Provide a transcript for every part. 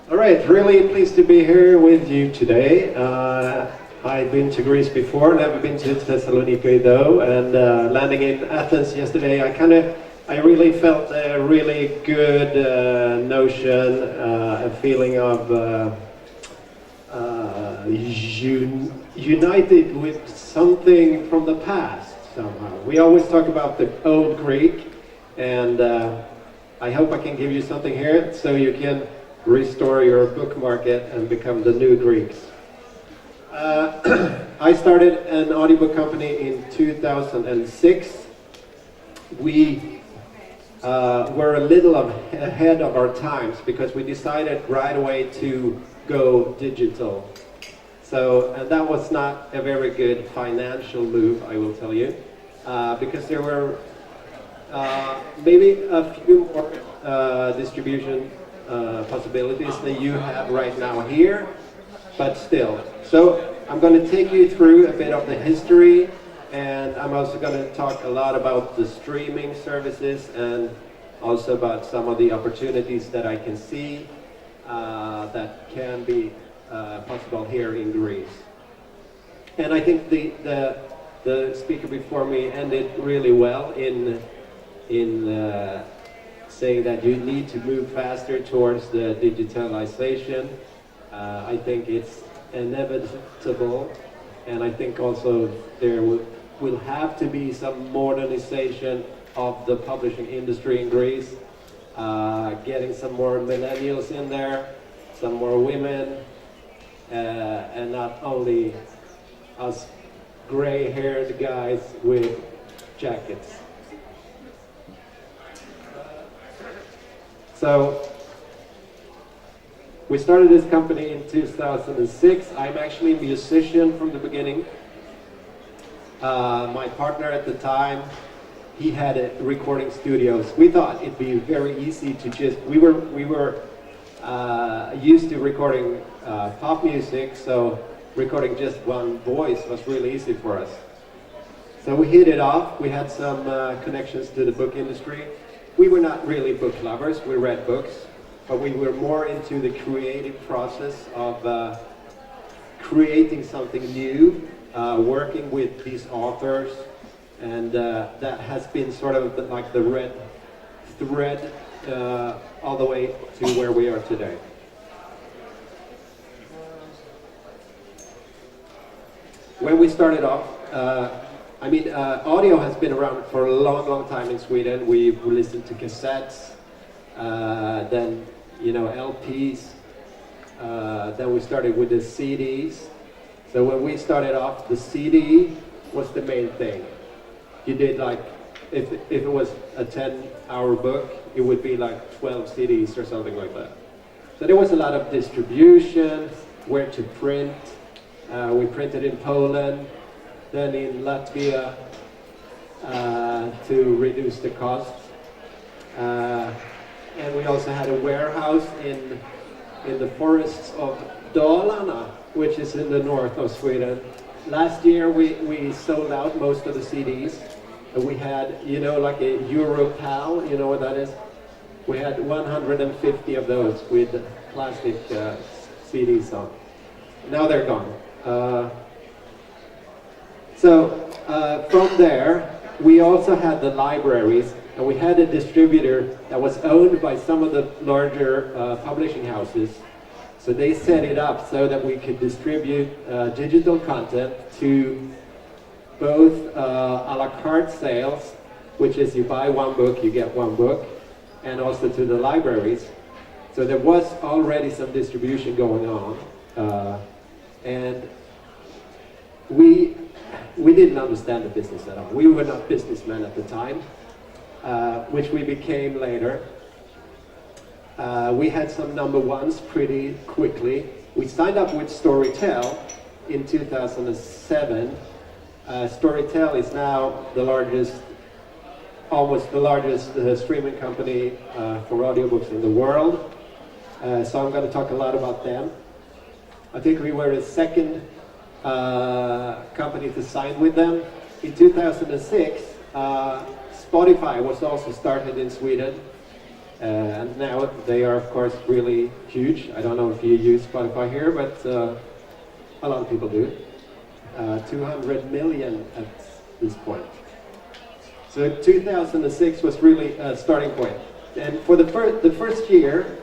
All right, really pleased to be here with you today. I've been to Greece before, never been to Thessaloniki though, and landing in Athens yesterday, I really felt a really good notion, a feeling of united with something from the past somehow. We always talk about the old Greek, and I hope I can give you something here so you can restore your book market and become the new Greeks. I started an audiobook company in 2006. We were a little ahead of our times because we decided right away to go digital. And that was not a very good financial move, I will tell you, because there were maybe a few more distribution possibilities than you have right now here, but still. So I'm going to take you through a bit of the history, and I'm also going to talk a lot about the streaming services and also about some of the opportunities that I can see that can be possible here in Greece. And I think the speaker before me ended really well in saying that you need to move faster towards the digitalization. I think it's inevitable, and I think also there will have to be some modernization of the publishing industry in Greece, getting some more millennials in there, some more women, and not only us gray-haired guys with jackets. So we started this company in 2006. I'm actually a musician from the beginning. My partner at the time, he had recording studios. We thought it'd be very easy to just, we were used to recording pop music, so recording just one voice was really easy for us. So we hit it off. We had some connections to the book industry. We were not really book lovers, we read books, but we were more into the creative process of creating something new, working with these authors, and that has been sort of like the red thread all the way to where we are today. When we started off, audio has been around for a long, long time in Sweden. We listened to cassettes, then, LPs, then we started with the CDs. So when we started off, the CD was the main thing. You did if it was a 10-hour book, it would be like 12 CDs or something like that. So there was a lot of distribution, where to print. We printed in Poland, then in Latvia to reduce the cost. And we also had a warehouse in the forests of Dalarna, which is in the north of Sweden. Last year we sold out most of the CDs. And we had, like a Europal, you know what that is? We had 150 of those with plastic CDs on. Now they're gone. From there, we also had the libraries, and we had a distributor that was owned by some of the larger publishing houses. So they set it up so that we could distribute digital content to both a la carte sales, which is you buy one book, you get one book, and also to the libraries. So there was already some distribution going on. And we didn't understand the business at all. We were not businessmen at the time, which we became later. We had some number ones pretty quickly. We signed up with Storytel in 2007. Storytel is now almost the largest streaming company for audiobooks in the world. So I'm going to talk a lot about them. I think we were the second company to sign with them. In 2006, Spotify was also started in Sweden. And now they are, of course, really huge. I don't know if you use Spotify here, but a lot of people do. 200 million at this point. So 2006 was really a starting point. And for the first year,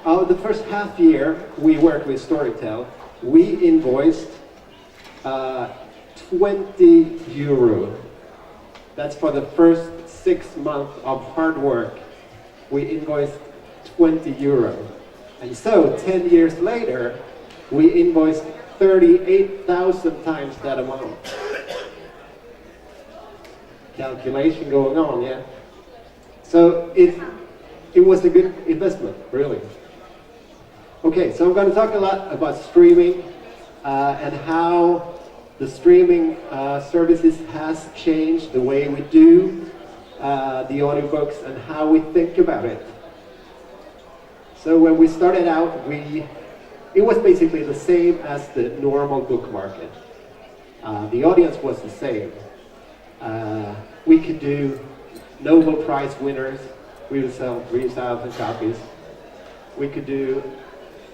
the first half year we worked with Storytel, we invoiced 20 euro. That's for the first 6 months of hard work. We invoiced 20 euro. And so 10 years later, we invoiced 38,000 times that amount. Calculation going on, yeah? So it was a good investment, really. Okay, so I'm going to talk a lot about streaming and how the streaming services has changed the way we do the audiobooks and how we think about it. So when we started out, it was basically the same as the normal book market. The audience was the same. We could do Nobel Prize winners. We would sell 3,000 copies. We could do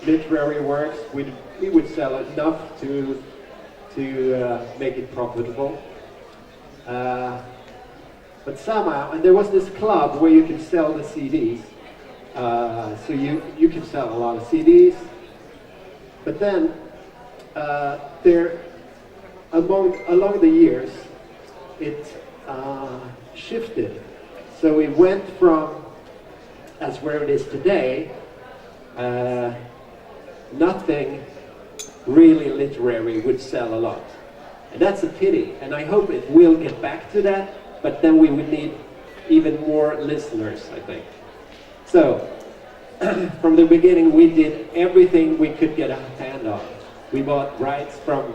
literary works. We would sell enough to make it profitable. But somehow, and there was this club where you could sell the CDs. So you could sell a lot of CDs. But then, along the years, it shifted. So we went from, as where it is today, nothing really literary would sell a lot. And that's a pity, and I hope it will get back to that, but then we would need even more listeners, I think. So, from the beginning, we did everything we could get a hand on. We bought rights from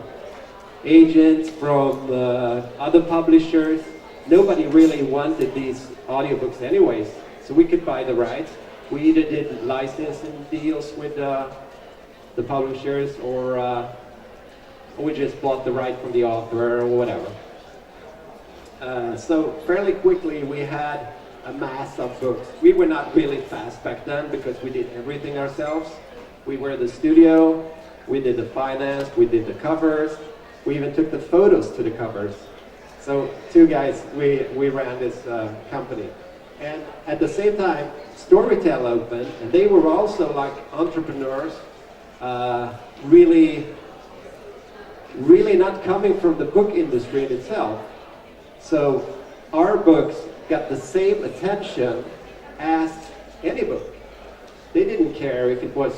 agents, from other publishers. Nobody really wanted these audiobooks anyways, so we could buy the rights. We either did licensing deals with the publishers, or we just bought the right from the author, or whatever. So fairly quickly we had a mass of books. We were not really fast back then because we did everything ourselves. We were the studio, we did the finance, we did the covers, we even took the photos to the covers. So 2 guys, we ran this company. And at the same time, Storytel opened, and they were also like entrepreneurs, really not coming from the book industry in itself. So our books got the same attention as any book. They didn't care if it was,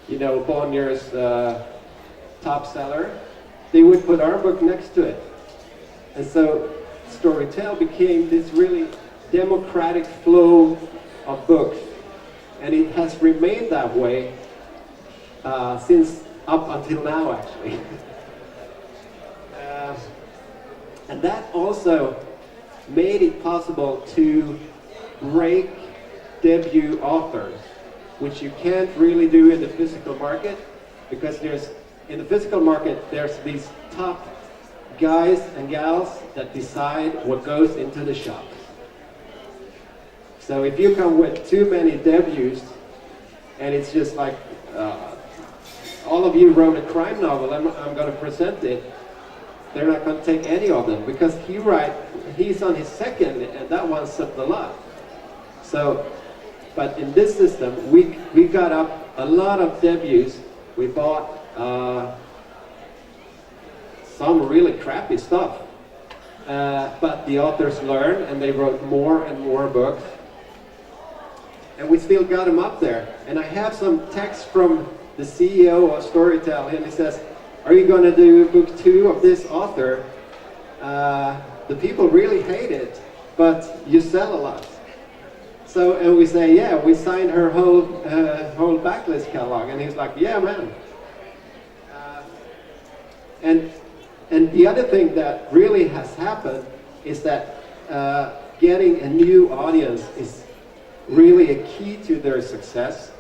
Bonnier's top seller. They would put our book next to it. And so Storytel became this really democratic flow of books. And it has remained that way since up until now, actually. And that also made it possible to break debut authors, which you can't really do in the physical market, because in the physical market there's these top guys and gals that decide what goes into the shops. So if you come with too many debuts, and it's just like all of you wrote a crime novel, I'm going to present it, they're not going to take any of them, because he's on his second, and that one sold a lot. So, but in this system, we got up a lot of debuts. We bought some really crappy stuff, but the authors learned, and they wrote more and more books, and we still got them up there. And I have some text from the CEO of Storytel, and he says, "Are you going to do book 2 of this author? The people really hate it, but you sell a lot." So, and we say, "Yeah, we signed her whole backlist catalog," and he's like, "Yeah, man." And the other thing that really has happened is that getting a new audience is really a key to their success,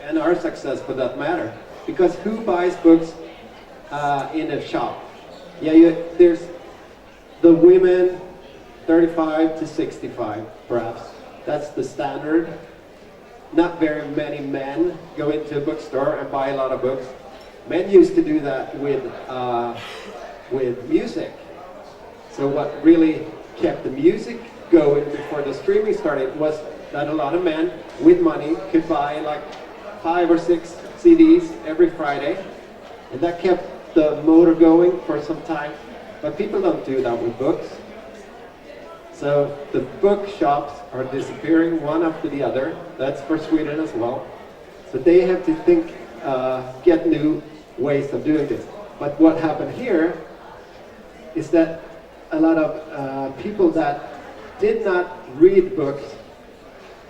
and our success for that matter. Because who buys books in a shop? Yeah, there's the women 35 to 65, perhaps. That's the standard. Not very many men go into a bookstore and buy a lot of books. Men used to do that with music. So what really kept the music going before the streaming started was that a lot of men with money could buy like 5 or 6 CDs every Friday, and that kept the motor going for some time. But people don't do that with books. So the bookshops are disappearing one after the other. That's for Sweden as well. So they have to think, get new ways of doing this. But what happened here is that a lot of people that did not read books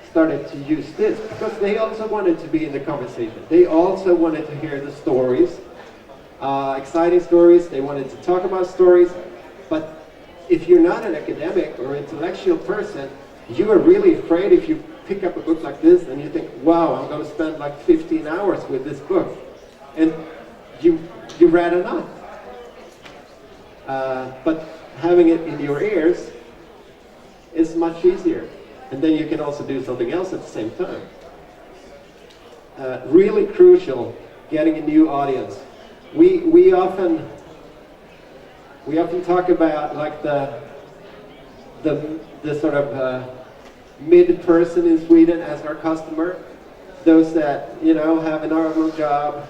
started to use this because they also wanted to be in the conversation. They also wanted to hear the stories, exciting stories. They wanted to talk about stories. But if you're not an academic or intellectual person, you are really afraid if you pick up a book like this and you think, wow, I'm going to spend like 15 hours with this book. And you rather not. But having it in your ears is much easier. And then you can also do something else at the same time. Really crucial, getting a new audience. We often talk about like the sort of mid person in Sweden as our customer. Those that, you know, have a normal job,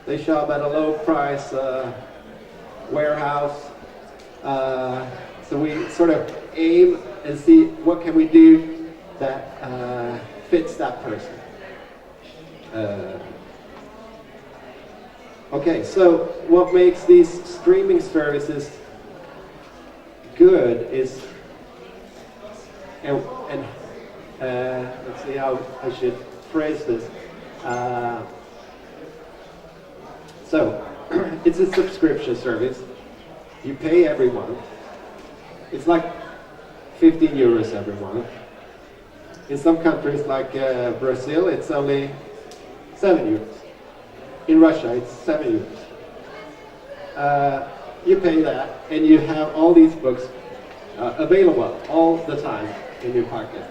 they shop at a low price warehouse. So we sort of aim and see what can we do that fits that person. Okay, so what makes these streaming services good is, and let's see how I should phrase this. So it's a subscription service. You pay every month. It's like 15 euros every month. In some countries like Brazil, it's only 7 euros. In Russia, it's 7 euros. You pay that, and you have all these books available all the time in your pocket.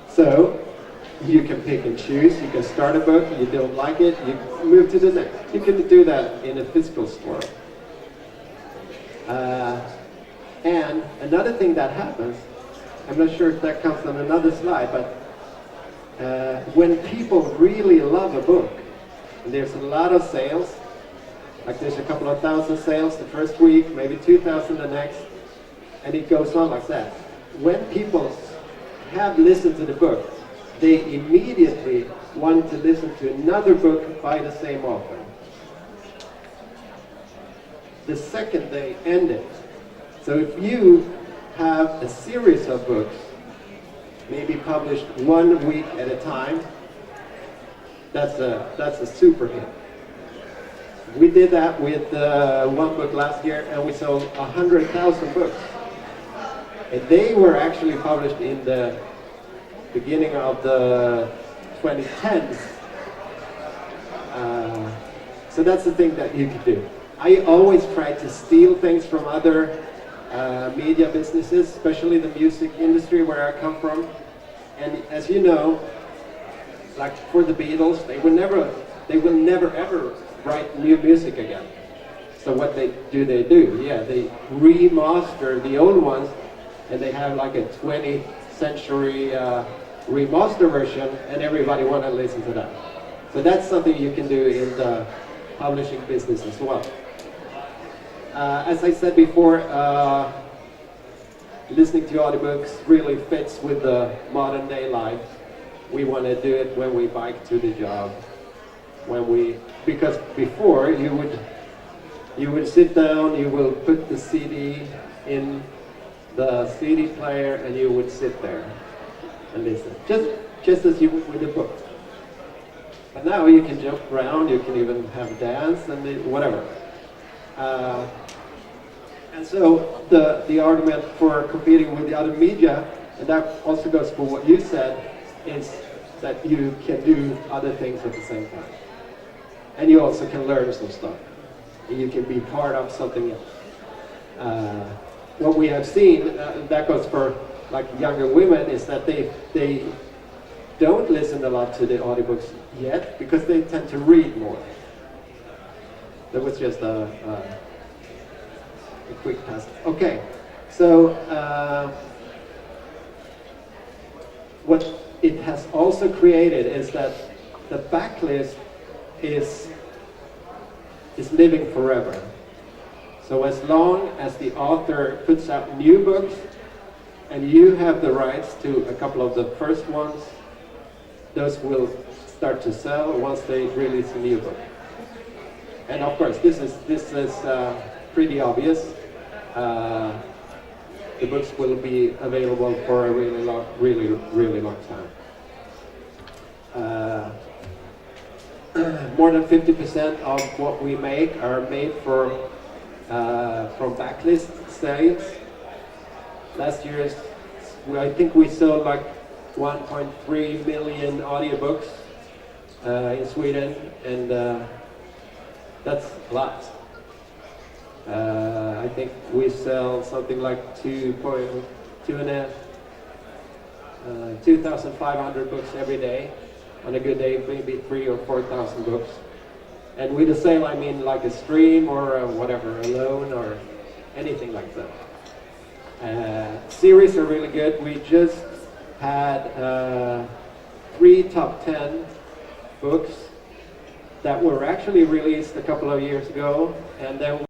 So you can pick and choose. You can start a book, you don't like it, you move to the next. You can do that in a physical store. And another thing that happens, I'm not sure if that comes on another slide, but when people really love a book, and there's a lot of sales, like there's a couple of thousand sales the first week, maybe 2,000 the next, and it goes on like that. When people have listened to the book, they immediately want to listen to another book by the same author. The second they end it. So if you have a series of books, maybe published 1 week at a time, that's a super hit. We did that with one book last year, and we sold 100,000 books. And they were actually published in the beginning of the 2010s. So that's the thing that you can do. I always try to steal things from other media businesses, especially the music industry where I come from. And as you know, like for the Beatles, they will never ever write new music again. So what they do? Yeah, they remaster the old ones, and they have like a 20th century remaster version, and everybody want to listen to that. So that's something you can do in the publishing business as well. As I said before, listening to audiobooks really fits with the modern day life. We want to do it when we bike to the job, because before you would sit down, you will put the CD in the CD player, and you would sit there and listen, just as you would with a book. But now you can jump around, you can even have a dance and whatever. And so the argument for competing with the other media, and that also goes for what you said, is that you can do other things at the same time. And you also can learn some stuff. And you can be part of something else. What we have seen, that goes for like younger women, is that they don't listen a lot to the audiobooks yet because they tend to read more. That was just a quick pass. Okay, so what it has also created is that the backlist is living forever. So as long as the author puts out new books and you have the rights to a couple of the first ones, those will start to sell once they release a new book. And of course, this is pretty obvious. The books will be available for a really long time. More than 50% of what we make are made from backlist sales. Last year, I think we sold like 1.3 million audiobooks in Sweden, and that's a lot. I think we sell something like 2,500 books every day. On a good day, maybe 3,000 or 4,000 books. And with a sale, I mean like a stream or whatever, a loan or anything like that. Series are really good. We just had 3 top 10 books that were actually released a couple of years ago, and then we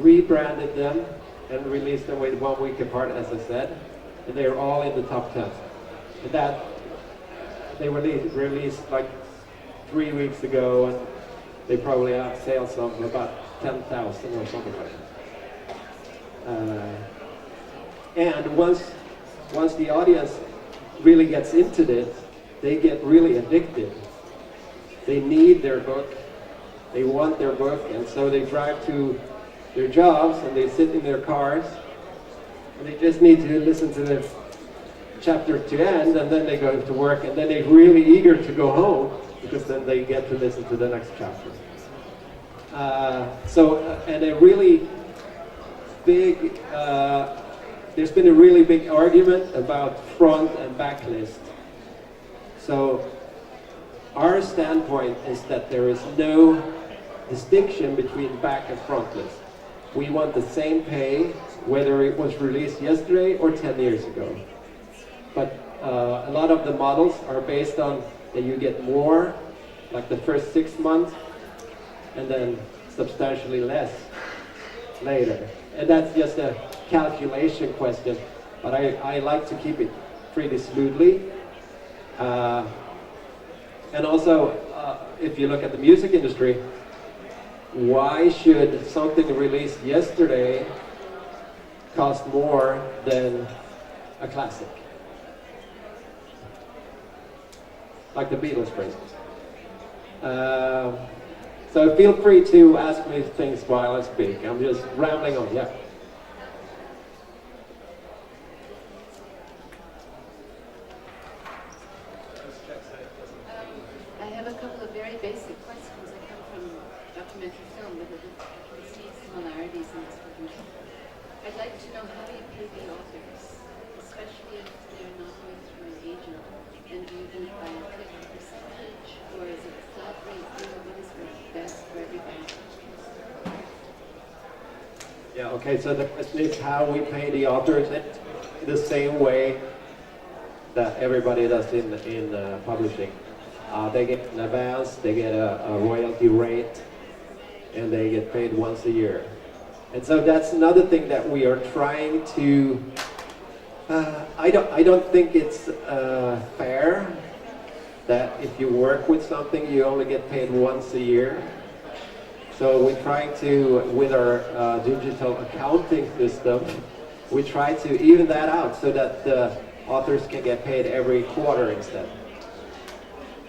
rebranded them and released them with 1 week apart, as I said, and they're all in the top 10. And that they were released like 3 weeks ago, and they probably have sales of about 10,000 or something like that. And once the audience really gets into it, they get really addicted. They need their book, they want their book, and so they drive to their jobs and they sit in their cars, and they just need to listen to the chapter to end, and then they go to work, and then they're really eager to go home because then they get to listen to the next chapter. And a really big, there's been a really big argument about front and back list. So our standpoint is that there is no distinction between back and front list. We want the same pay whether it was released yesterday or 10 years ago. But a lot of the models are based on that you get more, like the first 6 months, and then substantially less later. And that's just a calculation question, but I like to keep it pretty smoothly. And also, if you look at the music industry, why should something released yesterday cost more than a classic? Like the Beatles, for instance. So feel free to ask me things while I speak. I'm just rambling on, yeah. I have a couple of very basic questions. I come from documentary film, but I can see similarities in this production. I'd like to know how you pay the authors, especially if they're not going through an agent. And do you do it by a fixed percentage, or is it a flat rate? What is best for everybody? Yeah, okay, so the question is how we pay the authors the same way that everybody does in publishing. They get an advance, they get a royalty rate, and they get paid once a year. And so that's another thing that we are trying to I don't think it's fair that if you work with something, you only get paid once a year. So we're trying to, with our digital accounting system, we try to even that out so that the authors can get paid every quarter instead.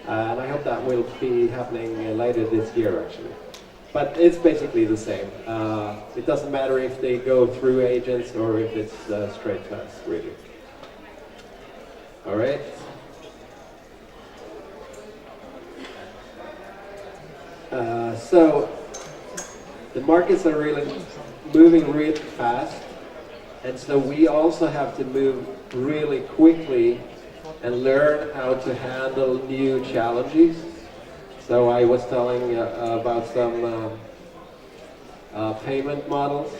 And I hope that will be happening later this year, actually. But it's basically the same. It doesn't matter if they go through agents or if it's straight to us, really. All right. So the markets are really moving really fast, And so we also have to move really quickly and learn how to handle new challenges. So I was telling about some payment models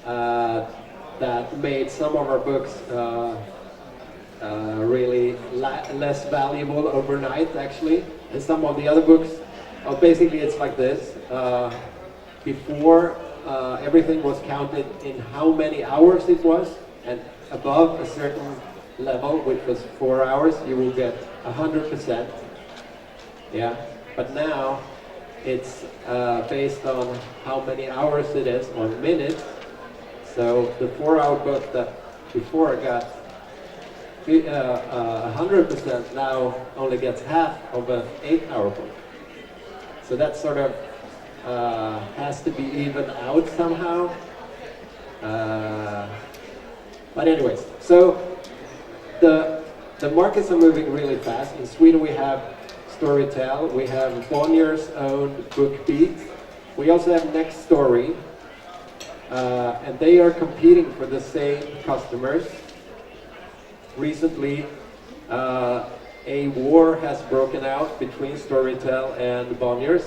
that made some of our books really less valuable overnight, actually. And some of the other books, basically it's like this. Before, everything was counted in how many hours it was, and above a certain level, which was 4 hours, you will get 100%. Yeah, but now it's based on how many hours it is, or minutes. So the 4-hour book that before got 100% now only gets half of an 8-hour book. So that sort of has to be even out somehow. But anyways, so the markets are moving really fast. In Sweden we have Storytel, we have Bonnier's own BookBeat. We also have Next Story, and they are competing for the same customers. Recently, a war has broken out between Storytel and Bonnier's,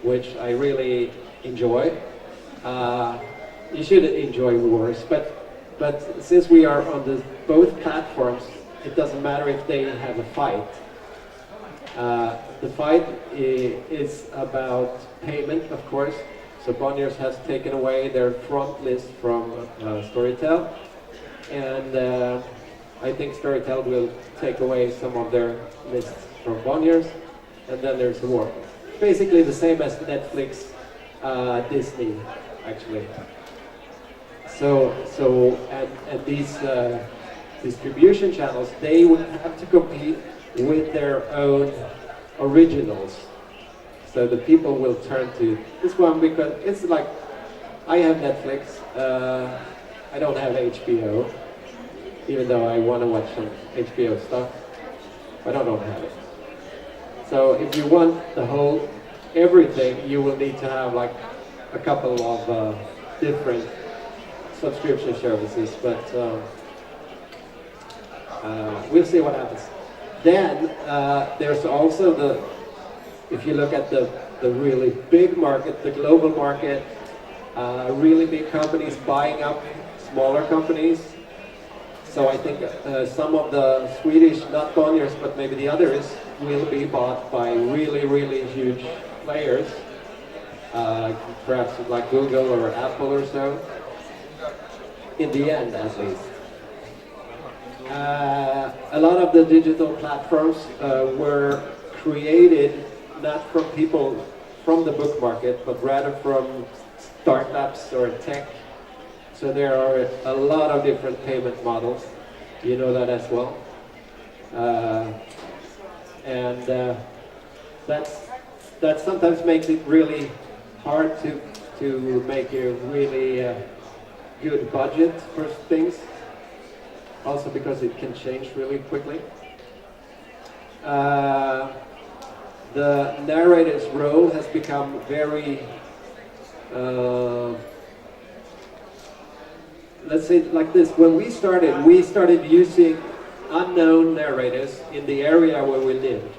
which I really enjoy. You should enjoy wars, but since we are on both platforms, it doesn't matter if they have a fight. The fight is about payment, of course. So Bonnier's has taken away their front list from Storytel, and I think Storytel will take away some of their lists from Bonnier's, and then there's a war. Basically the same as Netflix, Disney, actually. So and these distribution channels, they would have to compete with their own originals. So the people will turn to this one because it's like, I have Netflix, I don't have HBO, even though I want to watch some HBO stuff, but I don't have it. So if you want the whole everything, you will need to have like a couple of different subscription services, but we'll see what happens. Then there's also if you look at the really big market, the global market, really big companies buying up smaller companies. So I think some of the Swedish, not Bonnier's, but maybe the others, will be bought by really, really huge players, perhaps like Google or Apple or so, in the end at least. A lot of the digital platforms were created not from people from the book market, but rather from startups or tech. So there are a lot of different payment models. You know that as well. And that sometimes makes it really hard to make a really good budget for things. Also because it can change really quickly. The narrator's role has become very, let's say it like this. When we started using unknown narrators in the area where we lived.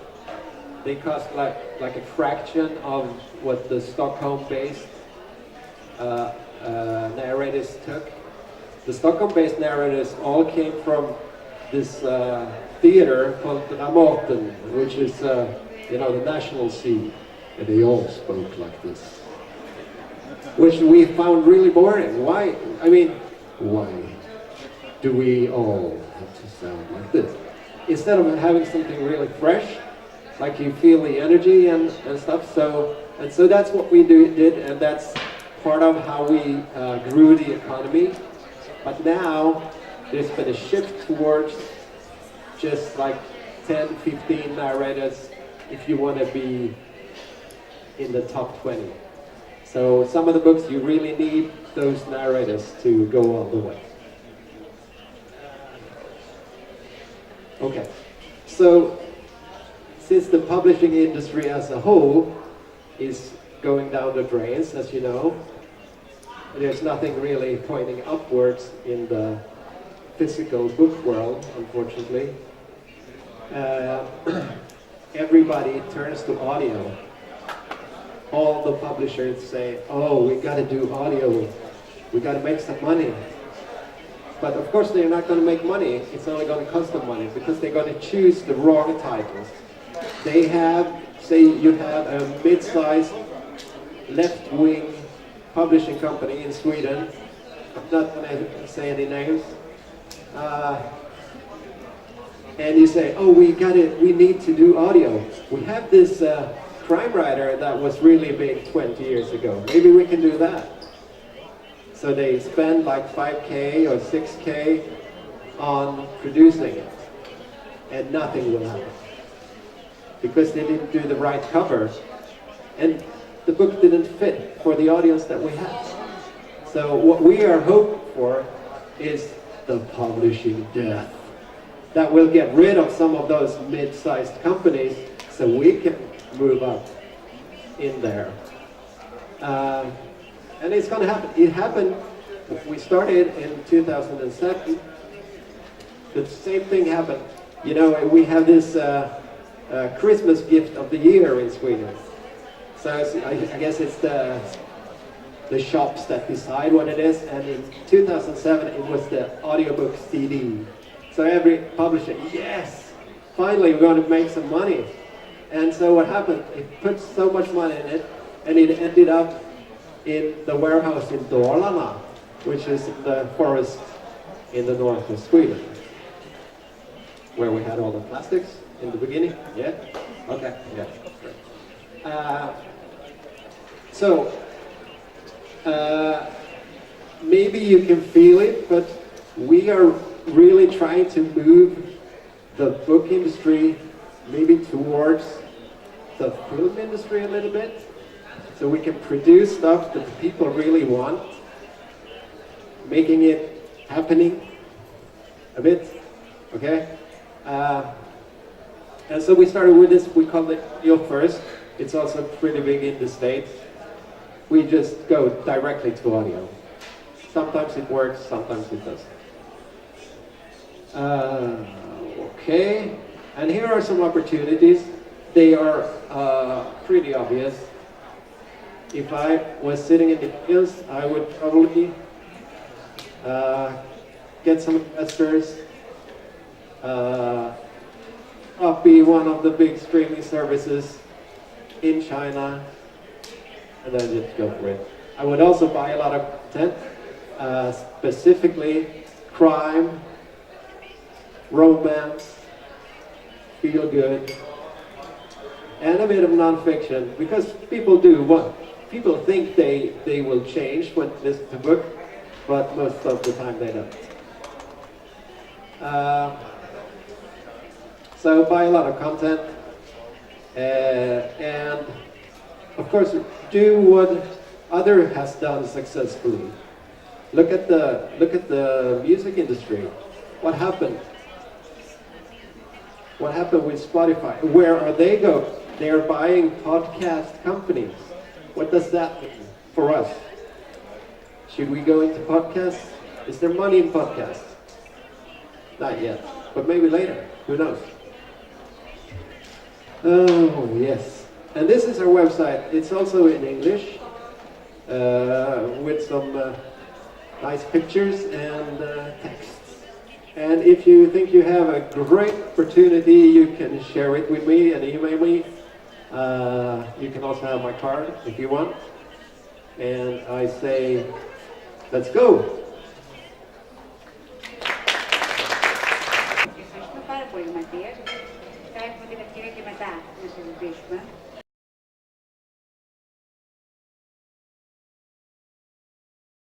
They cost like a fraction of what the Stockholm-based narrators took. The Stockholm-based narrators all came from this theater called Dramaten, which is the national scene, and they all spoke like this, which we found really boring. Why? I mean, why do we all have to sound like this? Instead of having something really fresh, like you feel the energy and stuff. So that's what we did, and that's part of how we grew the economy. But now there's been a shift towards just like 10, 15 narrators if you want to be in the top 20. So some of the books you really need those narrators to go all the way. Okay, so since the publishing industry as a whole is going down the drains, as you know, there's nothing really pointing upwards in the physical book world, unfortunately. Everybody turns to audio. All the publishers say, oh, we got to do audio. We got to make some money. But of course they're not going to make money. It's only going to cost them money because they're going to choose the wrong titles. They have, say you have a mid-sized left-wing publishing company in Sweden. I'm not going to say any names. And you say, oh, we need to do audio. We have this crime writer that was really big 20 years ago. Maybe we can do that. So they spend like 5K or 6K on producing it. And nothing will happen. Because they didn't do the right cover. And the book didn't fit for the audience that we had. So what we are hoping for is the publishing death. That will get rid of some of those mid-sized companies so we can move up in there. And it's going to happen. It happened, we started in 2007. The same thing happened. You know, we have this Christmas gift of the year in Sweden. So I guess it's the shops that decide what it is. And in 2007, it was the audiobook CD. So every publisher, yes, finally we're going to make some money. And so what happened, it put so much money in it, and it ended up in the warehouse in Dalarna, which is the forest in the north of Sweden, where we had all the plastics in the beginning. Yeah? Okay, yeah. Maybe you can feel it, but we are really trying to move the book industry maybe towards the film industry a little bit, so we can produce stuff that people really want, making it happening a bit, okay? And so we started with this, we call it Audio First. It's also pretty big in the States. We just go directly to audio. Sometimes it works, sometimes it doesn't. Okay, and here are some opportunities. They are pretty obvious. If I was sitting in the audience, I would probably get some investors, copy one of the big streaming services in China, and then just go for it. I would also buy a lot of content, specifically crime, romance, feel good, and a bit of non-fiction, because people think they will change when they listen to book, but most of the time they don't. So buy a lot of content, and of course do what other has done successfully. Look at the music industry. What happened? What happened with Spotify? Where are they going? They are buying podcast companies. What does that mean for us? Should we go into podcasts? Is there money in podcasts? Not yet, but maybe later. Who knows? Oh, yes. And this is our website. It's also in English, with some nice pictures and texts. And if you think you have a great opportunity, you can share it with me and email me. You can also have my card if you want. And I say, let's go. Ευχαριστούμε πάρα πολύ, Ματίας. Θα έχουμε την ευκαιρία και μετά να συζητήσουμε.